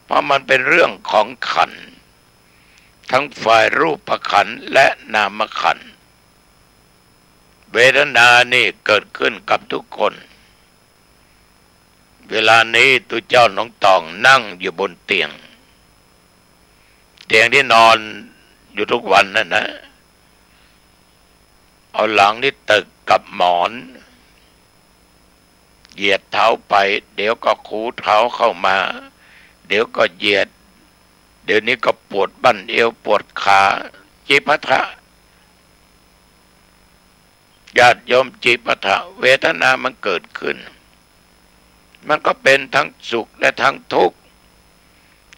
เพราะมันเป็นเรื่องของขันธ์ทั้งฝ่ายรูปขันธ์และนามขันธ์เวทนานี่เกิดขึ้นกับทุกคนเวลานี้ตัวเจ้าน้องตองนั่งอยู่บนเตียงที่นอนอยู่ทุกวันนั่นนะเอาหลังนี่ตึกกับหมอนเหยียดเท้าไปเดี๋ยวก็คูเท้าเข้ามาเดี๋ยวก็เหยียดเดี๋ยวนี้ก็ปวดบั้นเอวปวดขาจิปาถะญาติโยมจิปาถะเวทนามันเกิดขึ้นมันก็เป็นทั้งสุขและทั้งทุกข์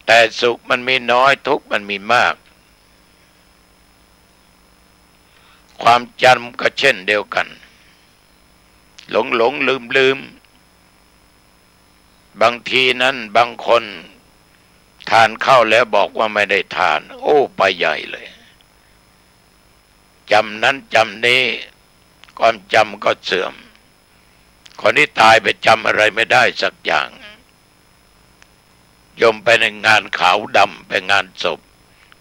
แต่สุขมันมีน้อยทุกข์มันมีมากความจำก็เช่นเดียวกันหลงลืมบางทีนั้นบางคนทานข้าวแล้วบอกว่าไม่ได้ทานโอ้ไปใหญ่เลยจำนั้นจำนี้ความจำก็เสื่อมคนที่ตายไปจำอะไรไม่ได้สักอย่างโยมไปในงานขาวดำไปงานศพ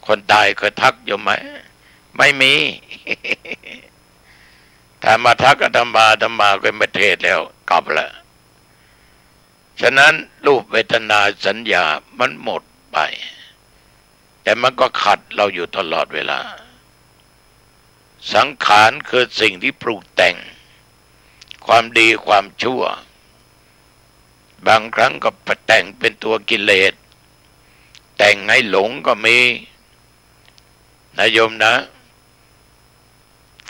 คนตายเคยทักโยมไหมไม่มี ถ้ามาทักอาตมาก็ไม่เทศแล้วกลับแล้วฉะนั้นรูปเวทนาสัญญามันหมดไปแต่มันก็ขัดเราอยู่ตลอดเวลาสังขารคือสิ่งที่ปรุงแต่งความดีความชั่วบางครั้งก็แต่งเป็นตัวกิเลสแต่งให้หลงก็มีนะโยมนะ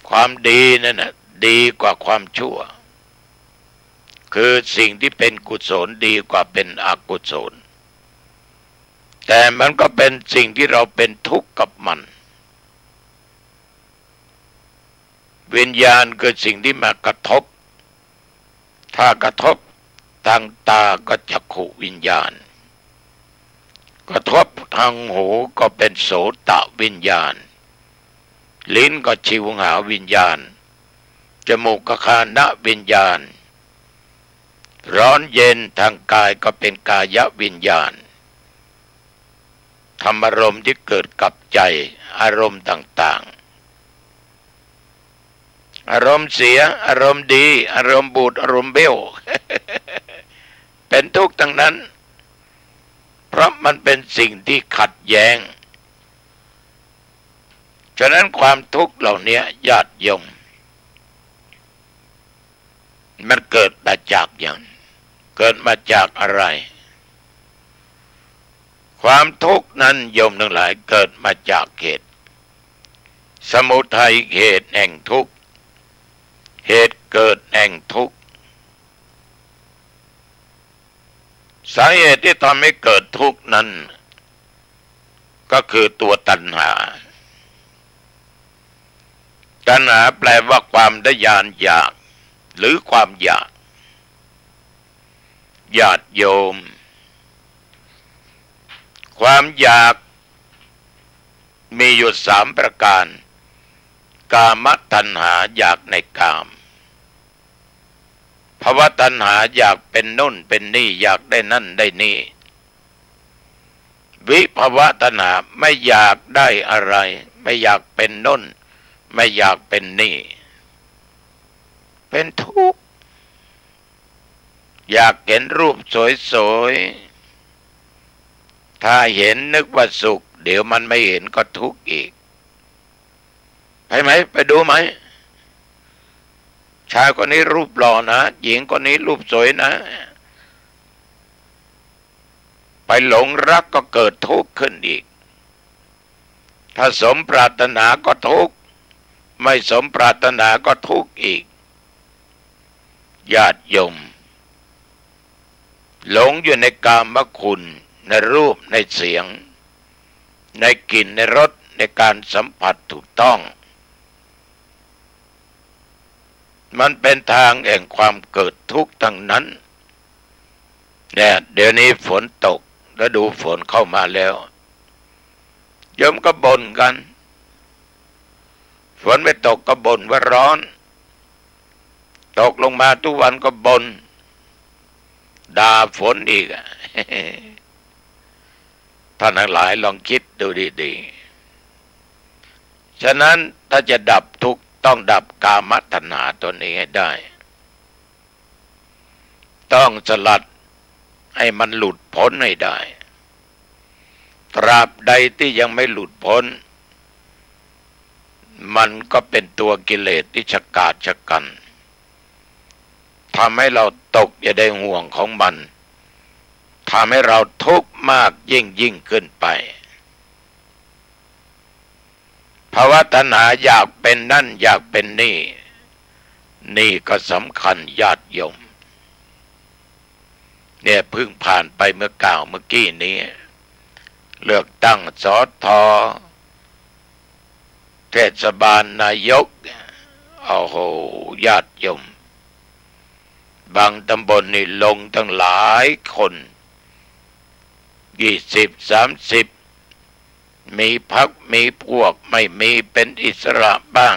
ความดีนั่นน่ะดีกว่าความชั่วคือสิ่งที่เป็นกุศลดีกว่าเป็นอกุศลแต่มันก็เป็นสิ่งที่เราเป็นทุกข์กับมันวิญญาณคือสิ่งที่มากระทบถ้ากระทบทางตาก็จักขุวิญญาณกระทบทางหูก็เป็นโสตวิญญาณลิ้นก็ชิวหาวิญญาณจมูกก็คานะวิญญาณร้อนเย็นทางกายก็เป็นกายวิญญาณธรรมอารมณ์ที่เกิดกับใจอารมณ์ต่างๆอารมณ์เสียอารมณ์ดีอารมณ์บูดอารมณ์เบี้ยว เป็นทุกข์ทั้งนั้นเพราะมันเป็นสิ่งที่ขัดแย้งฉะนั้นความทุกข์เหล่านี้ญาติโยมมันเกิดมาจากอย่างเกิดมาจากอะไรความทุกข์นั้นโยมทั้งหลายเกิดมาจากเหตุสมุทัยเหตุแห่งทุกข์เหตุเกิดแห่งทุกข์สาเหตุที่ทำให้เกิดทุกข์นั้นก็คือตัวตัณหาตัณหาแปลว่าความทะยานอยากหรือความอยากญาติโยมความอยากมีอยู่3ประการกามตัณหาอยากในกามภวตัณหาอยากเป็นโน่นเป็นนี่อยากได้นั่นได้นี่วิภวตัณหาไม่อยากได้อะไรไม่อยากเป็นโน่นไม่อยากเป็นนี่เป็นทุกข์อยากเห็นรูปสวยๆถ้าเห็นนึกว่าสุขเดี๋ยวมันไม่เห็นก็ทุกข์อีกไปไหมไปดูไหมชายคนนี้รูปหล่อนะหญิงคนนี้รูปสวยนะไปหลงรักก็เกิดทุกข์ขึ้นอีกถ้าสมปรารถนาก็ทุกข์ไม่สมปรารถนาก็ทุกข์อีกญาติโยมหลงอยู่ในกามคุณในรูปในเสียงในกลิ่นในรสในการสัมผัสถูกต้องมันเป็นทางแห่งความเกิดทุกข์ทั้งนั้นเนี่ยเดี๋ยวนี้ฝนตกฤดูฝนเข้ามาแล้ว โยมก็บ่นกันฝนไม่ตกก็บ่นว่าร้อนตกลงมาทุกวันก็บ่นด่าฝนอีก ท่านทั้งหลายลองคิดดูดีๆฉะนั้นถ้าจะดับทุกข์ต้องดับกามตัณหาตัวนี้ให้ได้ต้องสลัดให้มันหลุดพ้นให้ได้ตราบใดที่ยังไม่หลุดพ้นมันก็เป็นตัวกิเลสที่ฉกาจฉกันทำให้เราตกอยู่ในห่วงของมันทำให้เราทุกข์มากยิ่งขึ้นไปภาวะตัณหาอยากเป็นนั่นอยากเป็นนี่ก็สำคัญญาติโยมเนี่ยเพิ่งผ่านไปเมื่อกี้นี้เลือกตั้งสท.เทศบาลนายกโอ้โหญาติโยมบางตำบลนี่ลงตั้งหลายคน20-30มีพรรคมีพวกไม่มีเป็นอิสระบ้าง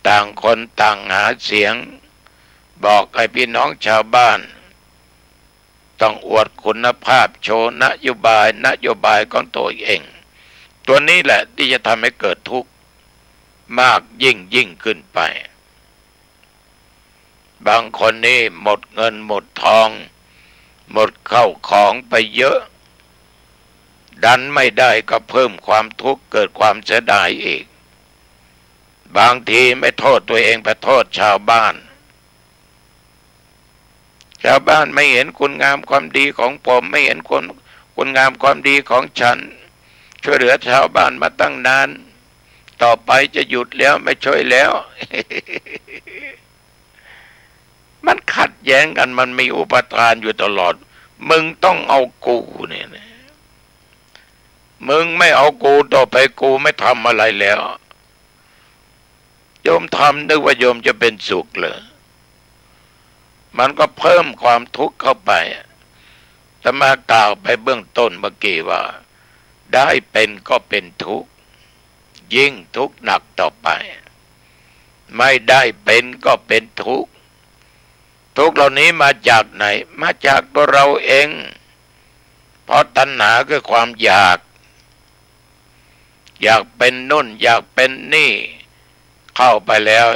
ต่างคนต่างหาเสียงบอกให้พี่น้องชาวบ้านต้องอวดคุณภาพโชว์นโยบายของตัวเองตัวนี้แหละที่จะทำให้เกิดทุกข์มากยิ่งขึ้นไปบางคนนี่หมดเงินหมดทองหมดเข้าของไปเยอะดันไม่ได้ก็เพิ่มความทุกข์เกิดความเสียดายอีกบางทีไม่โทษตัวเองไปโทษชาวบ้านไม่เห็นคุณงามความดีของผมไม่เห็นคุณงามความดีของฉันช่วยเหลือชาวบ้านมาตั้งนานต่อไปจะหยุดแล้วไม่ช่วยแล้ว มันขัดแย้งกันมันมีอุปทานอยู่ตลอดมึงต้องเอากูเนี่ยมึงไม่เอากูต่อไปกูไม่ทำอะไรแล้วโยมทำนึกว่าโยมจะเป็นสุขเหรอมันก็เพิ่มความทุกข์เข้าไปแต่มากล่าวไปเบื้องต้นเมื่อกี้ว่าได้เป็นก็เป็นทุกข์ยิ่งทุกข์หนักต่อไปไม่ได้เป็นก็เป็นทุกข์ทุกข์เหล่านี้มาจากไหนมาจากตัวเราเองเพราะตัณหาคือความอยากเป็นนู่นอยากเป็นนี่เข้าไปแล้ว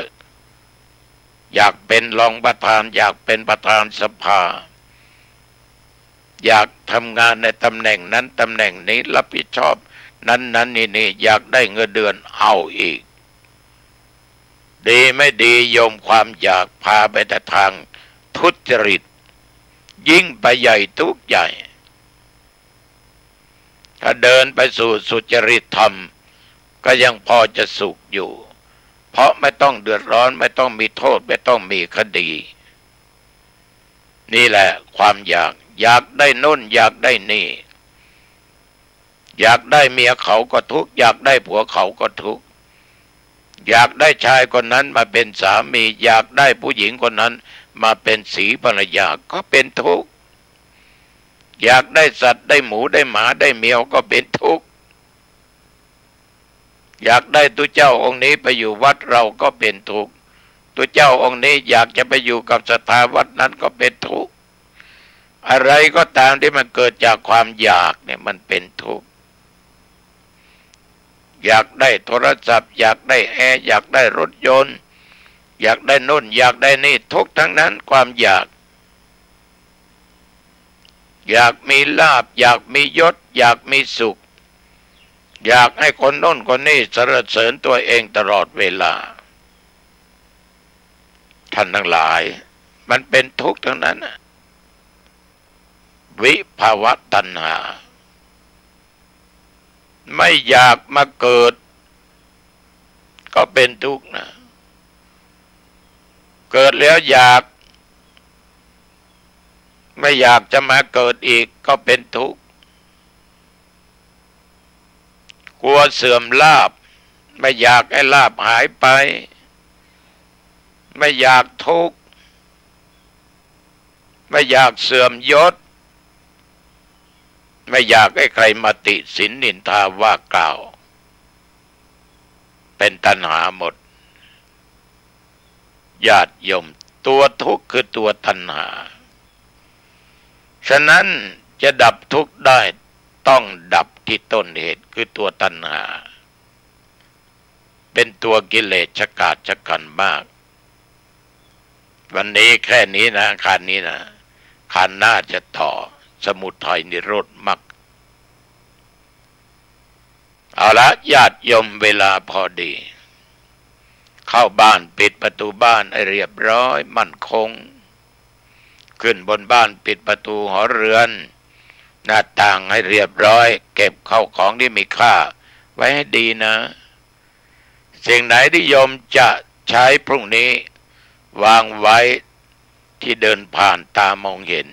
อยากเป็นรองประธานอยากเป็นประธานสภาอยากทำงานในตำแหน่งนั้นตำแหน่งนี้รับผิดชอบนั้นนี่อยากได้เงินเดือนเอาอีกดีไม่ดีโยมความอยากพาไปแต่ทางทุจริตยิ่งไปใหญ่ทุกใหญ่ถ้าเดินไปสู่สุจริตธรรมก็ยังพอจะสุขอยู่เพราะไม่ต้องเดือดร้อนไม่ต้องมีโทษไม่ต้องมีคดีนี่แหละความอยากได้นู่นอยากได้นี่อยากได้เมียเขาก็ทุกข์อยากได้ผัวเขาก็ทุกข์อยากได้ชายคนนั้นมาเป็นสามีอยากได้ผู้หญิงคนนั้นมาเป็นศรีภรรยาก็เป็นทุกข์อยากได้สัตว์ได้หมูได้หมาได้แมวก็เป็นทุกข์อยากได้ตัวเจ้าองค์นี้ไปอยู่วัดเราก็เป็นทุกข์ตัวเจ้าองค์นี้อยากจะไปอยู่กับศรัทธาวัดนั้นก็เป็นทุกข์อะไรก็ตามที่มันเกิดจากความอยากเนี่ยมันเป็นทุกข์อยากได้โทรศัพท์อยากได้แอร์อยากได้รถยนต์อยากได้นู่นอยากได้นี่ทุกทั้งนั้นความอยากมีลาภอยากมียศอยากมีสุขอยากให้คนโน้นคนนี้สรรเสริญตัวเองตลอดเวลาท่านทั้งหลายมันเป็นทุกข์ทั้งนั้นวิภาวะตัณหาไม่อยากมาเกิดก็เป็นทุกข์นะเกิดแล้วไม่อยากจะมาเกิดอีกก็เป็นทุกข์กลัวเสื่อมลาภไม่อยากให้ลาภหายไปไม่อยากทุกข์ไม่อยากเสื่อมยศ ไม่อยากให้ใครมาติสินนินทาว่ากล่าวเป็นตัณหาหมดญาติโยมตัวทุกข์คือตัวตัณหาฉะนั้นจะดับทุกข์ได้ต้องดับที่ต้นเหตุคือตัวตัณหาเป็นตัวกิเลสฉกาจฉกันมากวันนี้แค่นี้นะคานนี้นะคานหน้าจะต่อสมุทัยนิโรธมรรคเอาละญาติโยมเวลาพอดีเข้าบ้านปิดประตูบ้านให้เรียบร้อยมั่นคงขึ้นบนบ้านปิดประตูหอเรือนหน้าต่างให้เรียบร้อยเก็บเข้าของที่มีค่าไว้ให้ดีนะสิ่งไหนที่โยมจะใช้พรุ่งนี้วางไว้ที่เดินผ่านตามองเห็น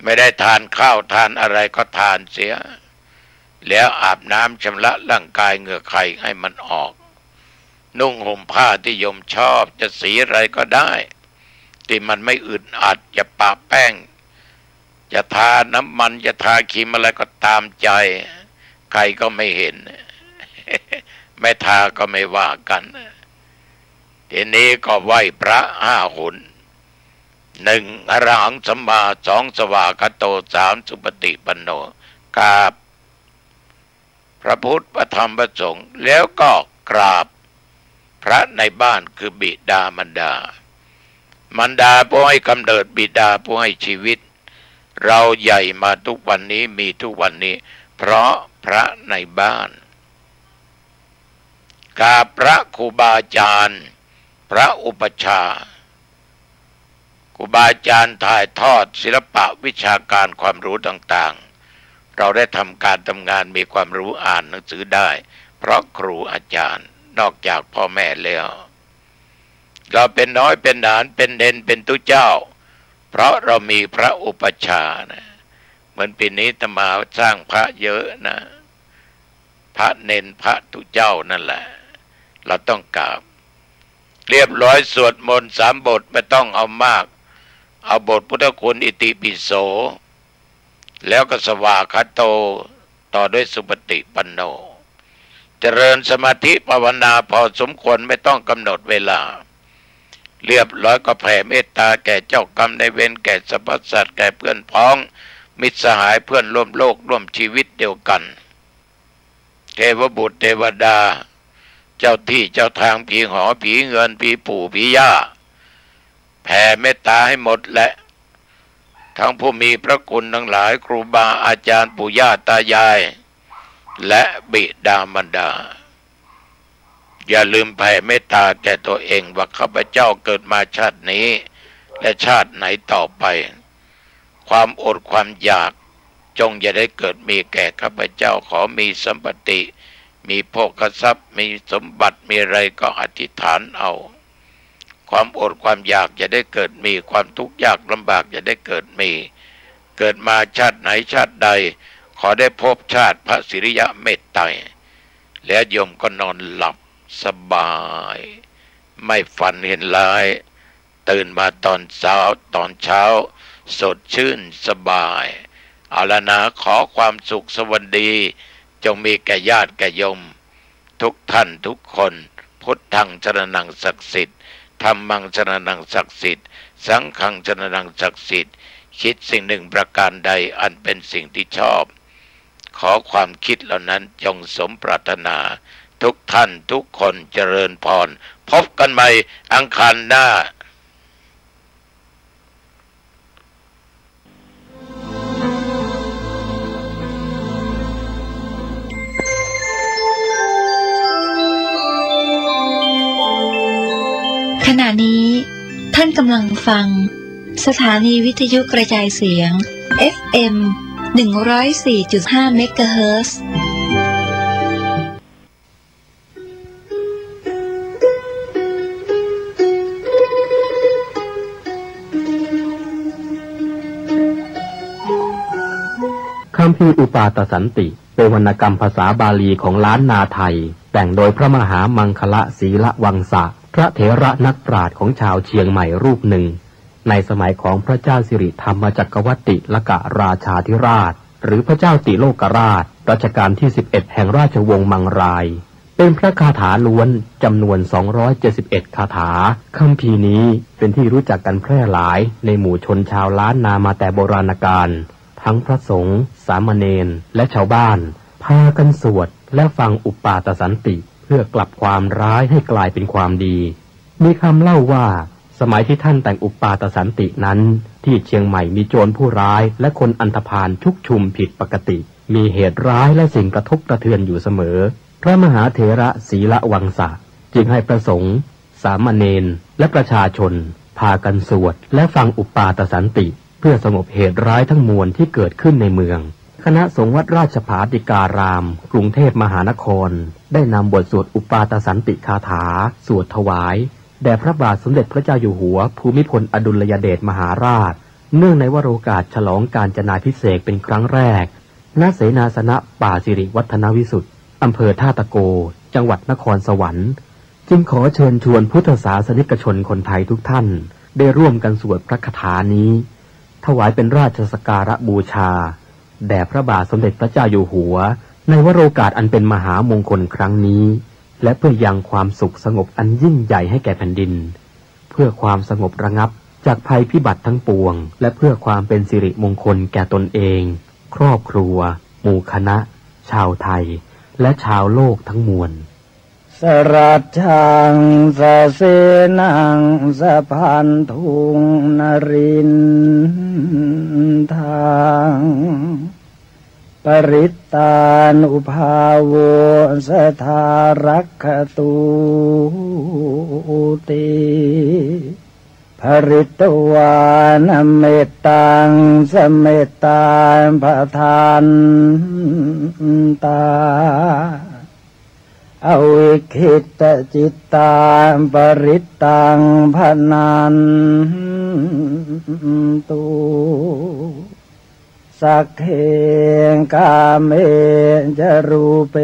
ไม่ได้ทานข้าวทานอะไรก็ทานเสียแล้วอาบน้ำชำระร่างกายเหงื่อไขให้มันออกนุ่งห่มผ้าที่โยมชอบจะสีอะไรก็ได้ที่มันไม่อึดอัดจะปะแป้งจะทาน้ำมันจะทาครีมอะไรก็ตามใจใครก็ไม่เห็น ไม่ทาก็ไม่ว่ากันทีนี้ก็ไหว้พระ5 หน 1อรหังสัมมา2สวากาโต3สุปฏิปันโนกราบพระพุทธพระธรรมพระสงฆ์แล้วก็กราบพระในบ้านคือบิดามารดามารดาผู้ให้กำเนิดบิดาผู้ให้ชีวิตเราใหญ่มาทุกวันนี้มีทุกวันนี้เพราะพระในบ้านกราบพระครูบาอาจารย์พระอุปัชฌาย์ครูบาอาจารย์ถ่ายทอดศิลปะวิชาการความรู้ต่างๆเราได้ทำการทำงานมีความรู้อ่านหนังสือได้เพราะครูอาจารย์นอกจากพ่อแม่แล้วเราเป็นน้อยเป็นหนานเป็นเด่นเป็นตุเจ้าเพราะเรามีพระอุปัชฌาย์นะเหมือนปีนี้อาตมาสร้างพระเยอะนะพระเนนพระตุเจ้านั่นแหละเราต้องกราบเรียบร้อยสวดมนต์3 บทไม่ต้องเอามากเอาบทพุทธคุณอิติปิโสแล้วก็สวากขาโตต่อด้วยสุปฏิปันโนเจริญสมาธิภาวนาพอสมควรไม่ต้องกำหนดเวลาเรียบร้อยก็แผ่เมตตาแก่เจ้ากรรมนายเวรแก่สรรพสัตว์แก่เพื่อนพ้องมิตรสหายเพื่อนร่วมโลกร่วมชีวิตเดียวกันเทวบุตรเทวดาเจ้าที่เจ้าทางผีหอผีเงินผีปู่ผีย่าแผ่เมตตาให้หมดและทั้งผู้มีพระคุณทั้งหลายครูบาอาจารย์ปู่ย่าตายายและบิดามารดาอย่าลืมแผ่เมตตาแก่ตัวเองว่าข้าพเจ้าเกิดมาชาตินี้และชาติไหนต่อไปความอดความอยากจงอย่าได้เกิดมีแก่ข้าพเจ้าขอมีสัมปติมีโภคทรัพย์มีสมบัติมีอะไรก็อธิษฐานเอาความอดความอยากอย่าได้เกิดมีความทุกข์ยากลำบากอย่าได้เกิดมีเกิดมาชาติไหนชาติใดขอได้พบชาติพระสิริยะเมตไตรแล้วโยมก็นอนหลับสบายไม่ฝันเห็นร้ายตื่นมาตอนเช้าสดชื่นสบายเอาละนะขอความสุขสวัสดีจงมีแก่ญาติแก่โยมทุกท่านทุกคนพุทธังชรณังศักดิ์สิทธิ์ธัมมังชรณังศักดิ์สิทธิ์สังฆังชรณังศักดิ์สิทธิ์คิดสิ่งหนึ่งประการใดอันเป็นสิ่งที่ชอบขอความคิดเหล่านั้นจงสมปรารถนาทุกท่านทุกคนเจริญพรพบกันใหม่อังคารหน้าขณะนี้ท่านกำลังฟังสถานีวิทยุกระจายเสียง FM 104.5 เมกะเฮิรตซ์คัมภีร์อุปาตสันติเป็นวรรณกรรมภาษาบาลีของล้านนาไทยแต่งโดยพระมหามังคละศีละวังสะพระเถระนักปราชญ์ของชาวเชียงใหม่รูปหนึ่ง ในสมัยของพระเจ้าสิริธรรมจักรวรรดิลกราชาธิราชหรือพระเจ้าติโลกราชรัชกาลที่11แห่งราชวงศ์มังรายเป็นพระคาถาล้วนจำนวน271คาถาคัมภีร์นี้เป็นที่รู้จักกันแพร่หลายในหมู่ชนชาวล้านนามาแต่โบราณกาลทั้งพระสงฆ์สามเณรและชาวบ้านพากันสวดและฟังอุปาทสันติเพื่อกลับความร้ายให้กลายเป็นความดีมีคำเล่าว่าสมัยที่ท่านแต่งอุปาทสันตินั้นที่เชียงใหม่มีโจรผู้ร้ายและคนอันธพาลชุกชุมผิดปกติมีเหตุร้ายและสิ่งกระทบกระเทือนอยู่เสมอพระมหาเถระศีละวังสะจึงให้พระสงฆ์สามเณรและประชาชนพากันสวดและฟังอุปาทสันติเพื่อสงบเหตุร้ายทั้งมวลที่เกิดขึ้นในเมืองคณะสงฆ์วัดราชภาติการามกรุงเทพมหานครได้นำบทสวดอุปาทสันติคาถาสวดถวายแด่พระบาทสมเด็จพระเจ้าอยู่หัวภูมิพลอดุลยเดชมหาราชเนื่องในวโรกาสฉลองกาญจนาภิเษกเป็นครั้งแรกณเสนาสนะป่าสิริวัฒนวิสุทธิ์อำเภอท่าตะโกจังหวัดนครสวรรค์จึงขอเชิญชวนพุทธศาสนิกชนคนไทยทุกท่านได้ร่วมกันสวดพระคาถานี้ถวายเป็นราชสักการะบูชาแด่พระบาทสมเด็จพระเจ้าอยู่หัวในวโรกาสอันเป็นมหามงคลครั้งนี้และเพื่อยังความสุขสงบอันยิ่งใหญ่ให้แก่แผ่นดินเพื่อความสงบระงับจากภัยพิบัติทั้งปวงและเพื่อความเป็นสิริมงคลแก่ตนเองครอบครัวหมู่คณะชาวไทยและชาวโลกทั้งมวลสรัจฉังสะเสนังสะพันธุงนรินทางปริตตานุภาโวสทารักขตุติภริตวานเมตตังสเมตตาปทานตาอวิคิตจิตตาปริตตังพนันตุสักเขกาเมจรูเป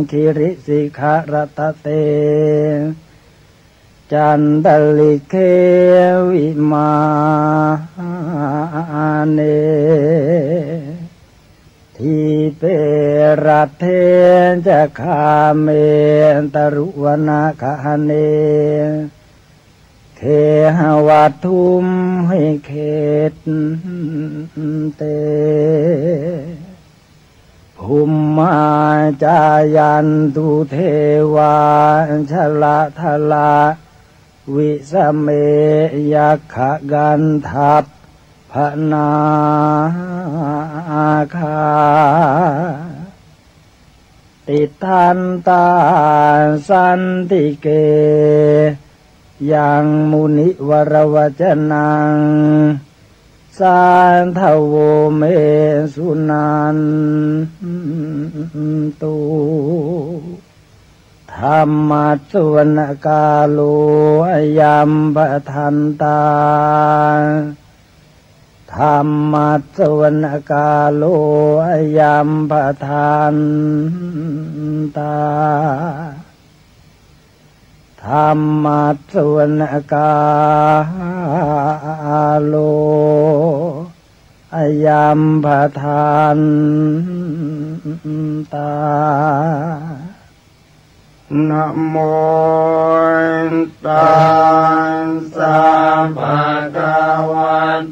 คิริสิขารตเตจันตลิเควิมาเนทีเปรัตเทจะคาเมตรุวนาคาเนเคหวัตทุมให้เขตเตภูมิมาจายันตุเทวาชละทละวิสเมยัคขกันทัพพนาคาติทันตาสันติเกยังมุนิวรวจนังสานทโวเมสุนันตุธรรมัสสวนกาโลยัมปทันตาธรรมัสสวนกาโลยัมปทันตาธรรมัสสวนกาโลยัมปทันตานะโมตัสสะภะคะวะโต